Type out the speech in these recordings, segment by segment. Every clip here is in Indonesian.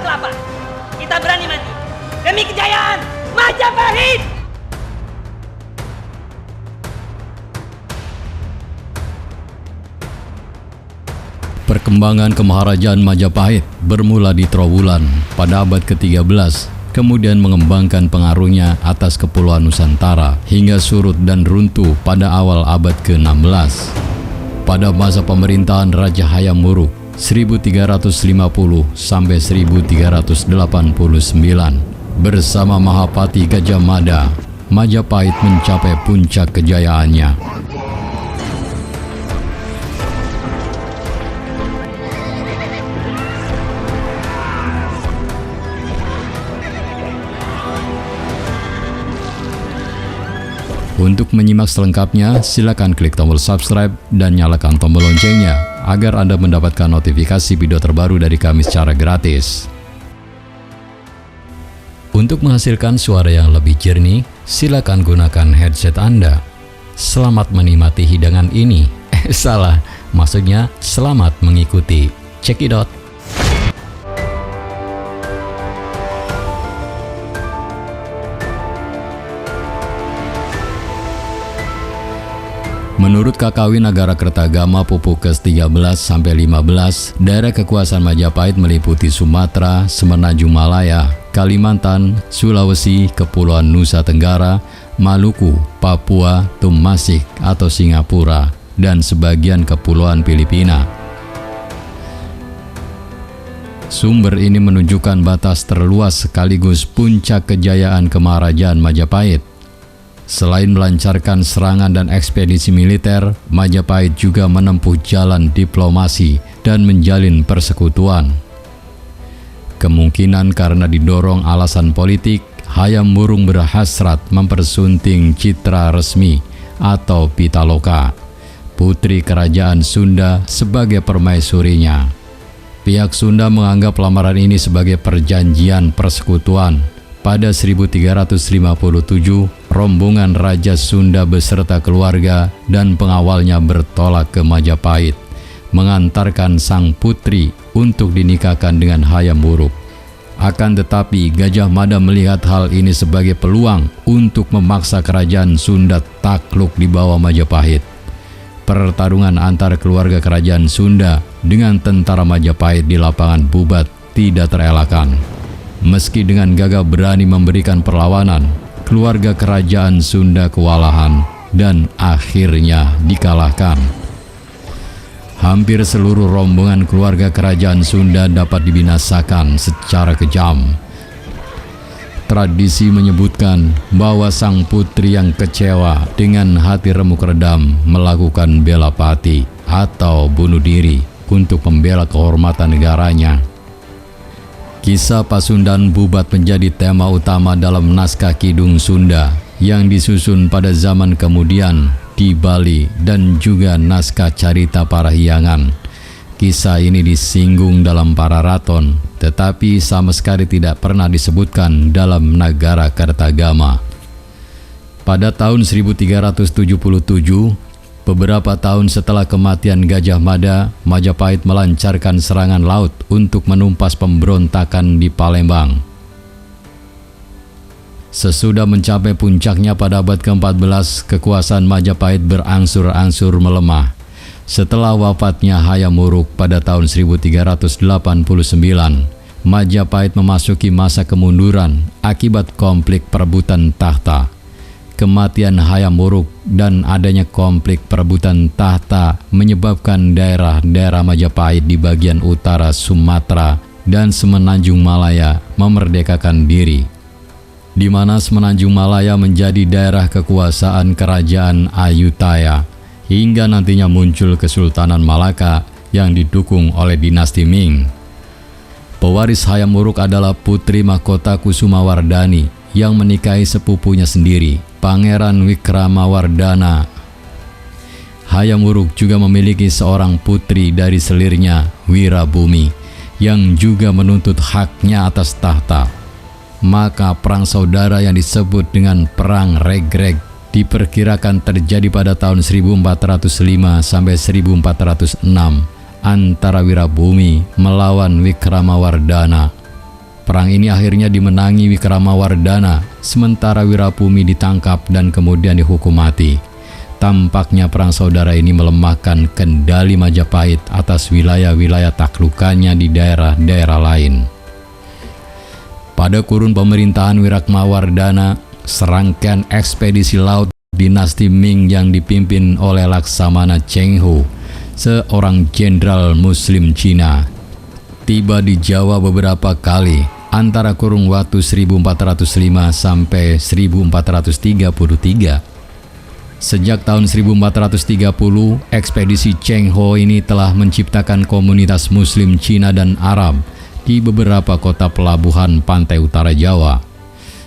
atau apa? Kita berani mati demi kejayaan Majapahit. Perkembangan Kemaharajaan Majapahit bermula di Trowulan pada abad ke-13, kemudian mengembangkan pengaruhnya atas Kepulauan Nusantara hingga surut dan runtuh pada awal abad ke-16. Pada masa pemerintahan Raja Hayam Wuruk 1350 sampai 1389 bersama Mahapati Gajah Mada, Majapahit mencapai puncak kejayaannya. Untuk menyimak selengkapnya, silakan klik tombol subscribe dan nyalakan tombol loncengnya agar Anda mendapatkan notifikasi video terbaru dari kami secara gratis. Untuk menghasilkan suara yang lebih jernih, silakan gunakan headset Anda. Selamat menikmati hidangan ini. Salah, maksudnya selamat mengikuti. Check it out. Menurut Kakawin Nagara Kertagama Pupuk ke-13-15, daerah kekuasaan Majapahit meliputi Sumatera, Semenanjung Malaya, Kalimantan, Sulawesi, Kepulauan Nusa Tenggara, Maluku, Papua, Tumasik atau Singapura, dan sebagian kepulauan Filipina. Sumber ini menunjukkan batas terluas sekaligus puncak kejayaan Kemaharajaan Majapahit. Selain melancarkan serangan dan ekspedisi militer, Majapahit juga menempuh jalan diplomasi dan menjalin persekutuan. Kemungkinan karena didorong alasan politik, Hayam Wuruk berhasrat mempersunting citra resmi atau Pitaloka, putri kerajaan Sunda, sebagai permaisurinya. Pihak Sunda menganggap lamaran ini sebagai perjanjian persekutuan. Pada 1357, rombongan Raja Sunda beserta keluarga dan pengawalnya bertolak ke Majapahit, mengantarkan sang putri untuk dinikahkan dengan Hayam Wuruk. Akan tetapi, Gajah Mada melihat hal ini sebagai peluang untuk memaksa kerajaan Sunda takluk di bawah Majapahit. Pertarungan antara keluarga kerajaan Sunda dengan tentara Majapahit di lapangan Bubat tidak terelakkan. Meski dengan gagah berani memberikan perlawanan, keluarga kerajaan Sunda kewalahan dan akhirnya dikalahkan. Hampir seluruh rombongan keluarga kerajaan Sunda dapat dibinasakan secara kejam. Tradisi menyebutkan bahwa sang putri yang kecewa dengan hati remuk redam melakukan bela pati atau bunuh diri untuk membela kehormatan negaranya. Kisah Pasundan Bubat menjadi tema utama dalam naskah Kidung Sunda yang disusun pada zaman kemudian di Bali dan juga naskah Carita Parahyangan. Kisah ini disinggung dalam Pararaton, tetapi sama sekali tidak pernah disebutkan dalam Nagara Kertagama. Pada tahun 1377, beberapa tahun setelah kematian Gajah Mada, Majapahit melancarkan serangan laut untuk menumpas pemberontakan di Palembang. Sesudah mencapai puncaknya pada abad ke-14, kekuasaan Majapahit berangsur-angsur melemah. Setelah wafatnya Hayam Wuruk pada tahun 1389, Majapahit memasuki masa kemunduran akibat konflik perebutan tahta. Kematian Hayam Wuruk dan adanya konflik perebutan tahta menyebabkan daerah-daerah Majapahit di bagian utara Sumatera dan Semenanjung Malaya memerdekakan diri, di mana Semenanjung Malaya menjadi daerah kekuasaan Kerajaan Ayutthaya, hingga nantinya muncul Kesultanan Malaka yang didukung oleh dinasti Ming. Pewaris Hayam Wuruk adalah putri mahkota Kusumawardhani yang menikahi sepupunya sendiri, Pangeran Wikramawardhana. Hayam Wuruk juga memiliki seorang putri dari selirnya, Wirabumi, yang juga menuntut haknya atas tahta. Maka perang saudara yang disebut dengan Perang Regreg diperkirakan terjadi pada tahun 1405 sampai 1406 antara Wirabumi melawan Wikramawardhana. Perang ini akhirnya dimenangi Wikramawardhana, sementara Wirabumi ditangkap dan kemudian dihukum mati. Tampaknya perang saudara ini melemahkan kendali Majapahit atas wilayah-wilayah taklukannya di daerah-daerah lain. Pada kurun pemerintahan Wikramawardhana, serangkaian ekspedisi laut dinasti Ming yang dipimpin oleh Laksamana Cheng Ho, seorang jenderal Muslim Cina, tiba di Jawa beberapa kali antara kurun waktu 1405 sampai 1433. Sejak tahun 1430, ekspedisi Cheng Ho ini telah menciptakan komunitas Muslim Cina dan Arab di beberapa kota pelabuhan pantai utara Jawa,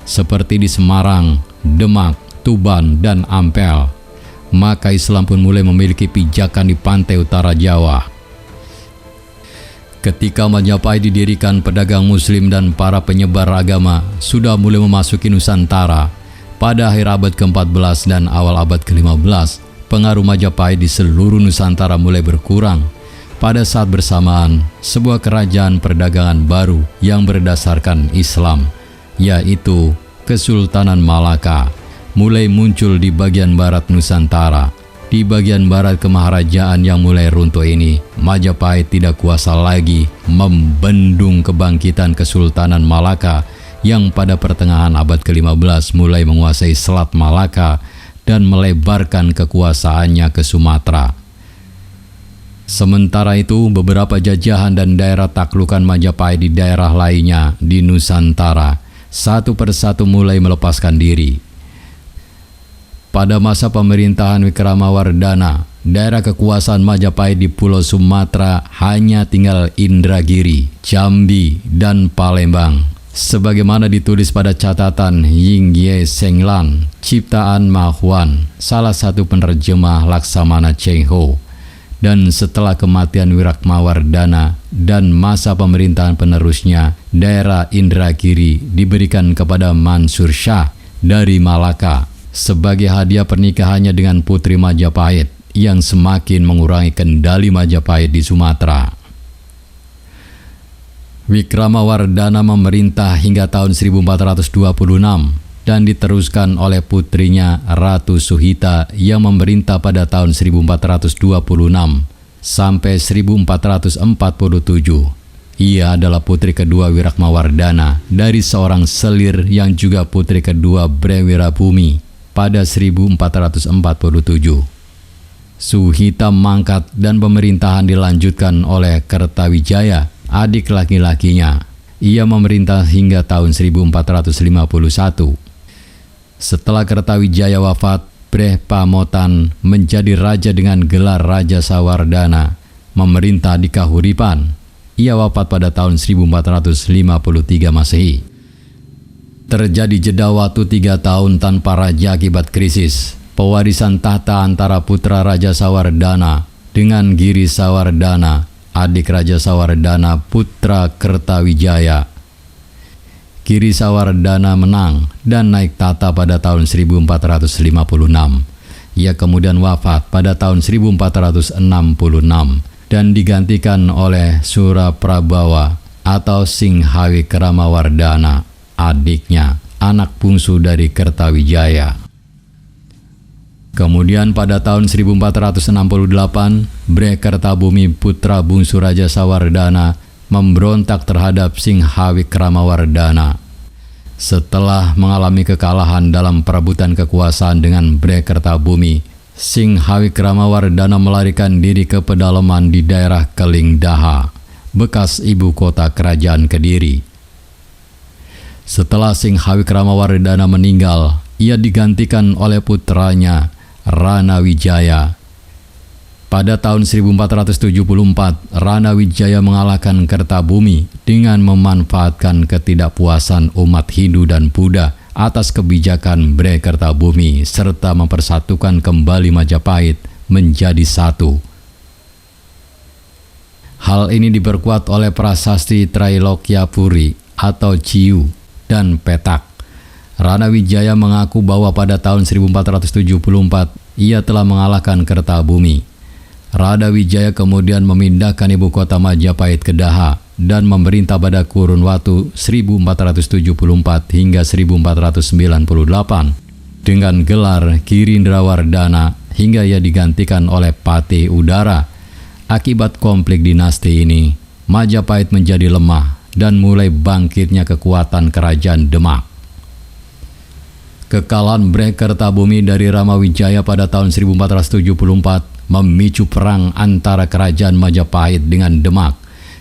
seperti di Semarang, Demak, Tuban, dan Ampel. Maka Islam pun mulai memiliki pijakan di pantai utara Jawa. Ketika Majapahit didirikan, pedagang Muslim dan para penyebar agama sudah mulai memasuki Nusantara. Pada akhir abad ke-14 dan awal abad ke-15, pengaruh Majapahit di seluruh Nusantara mulai berkurang. Pada saat bersamaan, sebuah kerajaan perdagangan baru yang berdasarkan Islam, yaitu Kesultanan Malaka, mulai muncul di bagian barat Nusantara. Di bagian barat kemaharajaan yang mulai runtuh ini, Majapahit tidak kuasa lagi membendung kebangkitan Kesultanan Malaka yang pada pertengahan abad ke-15 mulai menguasai Selat Malaka dan melebarkan kekuasaannya ke Sumatera. Sementara itu, beberapa jajahan dan daerah taklukan Majapahit di daerah lainnya di Nusantara satu persatu mulai melepaskan diri. Pada masa pemerintahan Wikramawardhana, daerah kekuasaan Majapahit di Pulau Sumatera hanya tinggal Indragiri, Jambi, dan Palembang. Sebagaimana ditulis pada catatan Yingye Senglan, ciptaan Ma Huan, salah satu penerjemah Laksamana Cheng Ho. Dan setelah kematian Wikramawardhana dan masa pemerintahan penerusnya, daerah Indragiri diberikan kepada Mansur Shah dari Malaka sebagai hadiah pernikahannya dengan putri Majapahit yang semakin mengurangi kendali Majapahit di Sumatera. Wikramawardhana memerintah hingga tahun 1426 dan diteruskan oleh putrinya Ratu Suhita yang memerintah pada tahun 1426 sampai 1447. Ia adalah putri kedua Wikramawardhana dari seorang selir yang juga putri kedua Bre Wirabumi pada 1447. Suhita mangkat dan pemerintahan dilanjutkan oleh Kertawijaya, adik laki-lakinya. Ia memerintah hingga tahun 1451. Setelah Kertawijaya wafat, Bre Pamotan menjadi raja dengan gelar Raja Sawardhana, memerintah di Kahuripan. Ia wafat pada tahun 1453 Masehi. Terjadi jeda waktu 3 tahun tanpa raja akibat krisis. Pewarisan tahta antara putra Raja Sawardhana dengan Giri Sawardhana, adik Raja Sawardhana putra Kertawijaya. Giri Sawardhana menang dan naik tahta pada tahun 1456. Ia kemudian wafat pada tahun 1466 dan digantikan oleh Suraprabawa atau Singhawikramawardhana, adiknya, anak bungsu dari Kertawijaya. Kemudian pada tahun 1468, Bre Kertabumi putra bungsu Raja Sawardhana memberontak terhadap Singhawikramawardhana. Setelah mengalami kekalahan dalam perebutan kekuasaan dengan Bre Kertabumi, Singhawikramawardhana melarikan diri ke pedalaman di daerah Kelingdaha, bekas ibu kota kerajaan Kediri. Setelah Singhawikramawardhana meninggal, ia digantikan oleh putranya Ranawijaya. Pada tahun 1474, Ranawijaya mengalahkan Kertabumi dengan memanfaatkan ketidakpuasan umat Hindu dan Buddha atas kebijakan Bre Kertabumi serta mempersatukan kembali Majapahit menjadi satu. Hal ini diperkuat oleh prasasti Trailokyapuri atau Ciu dan Petak. Ranawijaya mengaku bahwa pada tahun 1474 ia telah mengalahkan Kertabumi. Ranawijaya kemudian memindahkan ibu kota Majapahit ke Daha dan memerintah pada kurun waktu 1474 hingga 1498 dengan gelar Girindrawardhana hingga ia digantikan oleh Patih Udara. Akibat konflik dinasti ini, Majapahit menjadi lemah dan mulai bangkitnya kekuatan kerajaan Demak. Kekalahan Bhre-Kertabumi dari Ramawijaya pada tahun 1474 memicu perang antara kerajaan Majapahit dengan Demak,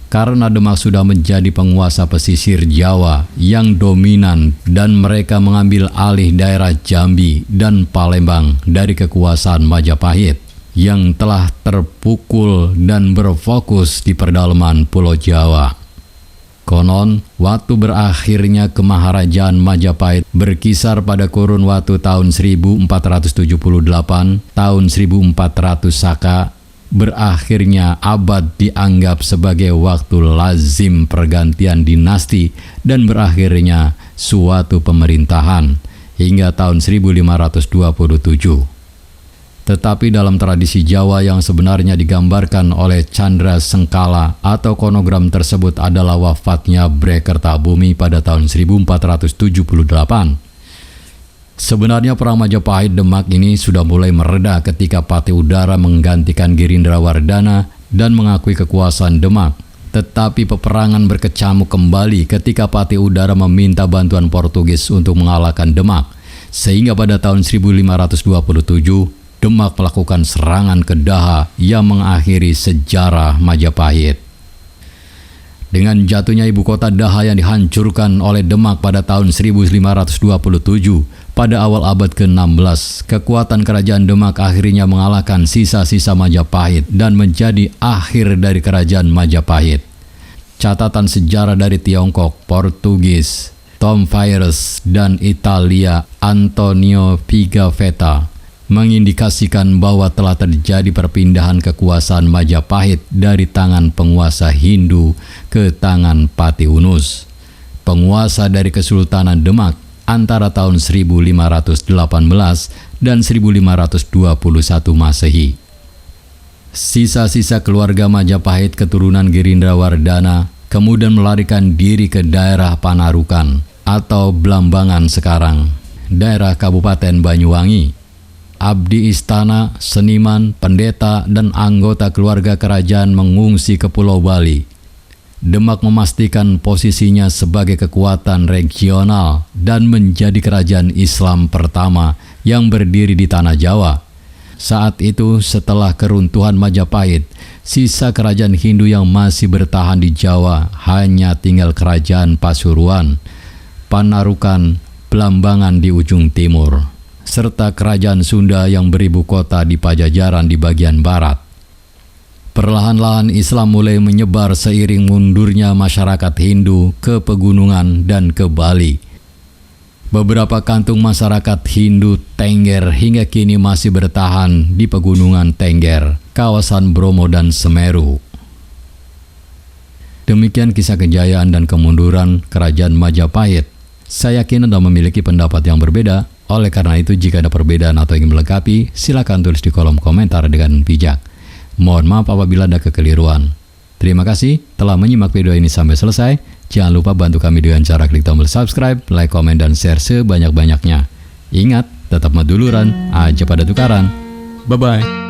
karena Demak sudah menjadi penguasa pesisir Jawa yang dominan dan mereka mengambil alih daerah Jambi dan Palembang dari kekuasaan Majapahit yang telah terpukul dan berfokus di pedalaman Pulau Jawa. Konon, waktu berakhirnya kemaharajaan Majapahit berkisar pada kurun waktu tahun 1478, tahun 1400 Saka. Berakhirnya abad dianggap sebagai waktu lazim pergantian dinasti dan berakhirnya suatu pemerintahan hingga tahun 1527. Tetapi dalam tradisi Jawa yang sebenarnya digambarkan oleh Chandra Sengkala atau konogram tersebut adalah wafatnya Bhre-Kertabumi pada tahun 1478. Sebenarnya perang Majapahit Demak ini sudah mulai mereda ketika Patih Udara menggantikan Girindrawardhana dan mengakui kekuasaan Demak. Tetapi peperangan berkecamuk kembali ketika Patih Udara meminta bantuan Portugis untuk mengalahkan Demak. Sehingga pada tahun 1527, Demak melakukan serangan ke Daha yang mengakhiri sejarah Majapahit. Dengan jatuhnya ibu kota Daha yang dihancurkan oleh Demak pada tahun 1527, pada awal abad ke-16, kekuatan kerajaan Demak akhirnya mengalahkan sisa-sisa Majapahit dan menjadi akhir dari kerajaan Majapahit. Catatan sejarah dari Tiongkok, Portugis, Tom Fyers, dan Italia Antonio Pigafetta mengindikasikan bahwa telah terjadi perpindahan kekuasaan Majapahit dari tangan penguasa Hindu ke tangan Patih Unus, penguasa dari Kesultanan Demak antara tahun 1518 dan 1521 Masehi. Sisa-sisa keluarga Majapahit keturunan Girindrawardhana kemudian melarikan diri ke daerah Panarukan atau Blambangan sekarang, daerah Kabupaten Banyuwangi. Abdi istana, seniman, pendeta, dan anggota keluarga kerajaan mengungsi ke Pulau Bali. Demak memastikan posisinya sebagai kekuatan regional dan menjadi kerajaan Islam pertama yang berdiri di tanah Jawa. Saat itu, setelah keruntuhan Majapahit, sisa kerajaan Hindu yang masih bertahan di Jawa hanya tinggal kerajaan Pasuruan, Panarukan, Blambangan di ujung timur, serta kerajaan Sunda yang beribu kota di Pajajaran di bagian barat. Perlahan-lahan Islam mulai menyebar seiring mundurnya masyarakat Hindu ke pegunungan dan ke Bali. Beberapa kantung masyarakat Hindu Tengger hingga kini masih bertahan di pegunungan Tengger, kawasan Bromo dan Semeru. Demikian kisah kejayaan dan kemunduran kerajaan Majapahit. Saya yakin Anda memiliki pendapat yang berbeda. Oleh karena itu, jika ada perbedaan atau ingin melengkapi, silakan tulis di kolom komentar dengan bijak. Mohon maaf apabila ada kekeliruan. Terima kasih telah menyimak video ini sampai selesai. Jangan lupa bantu kami dengan cara klik tombol subscribe, like, komen, dan share sebanyak-banyaknya. Ingat, tetap maduluran, aja pada tukaran. Bye-bye.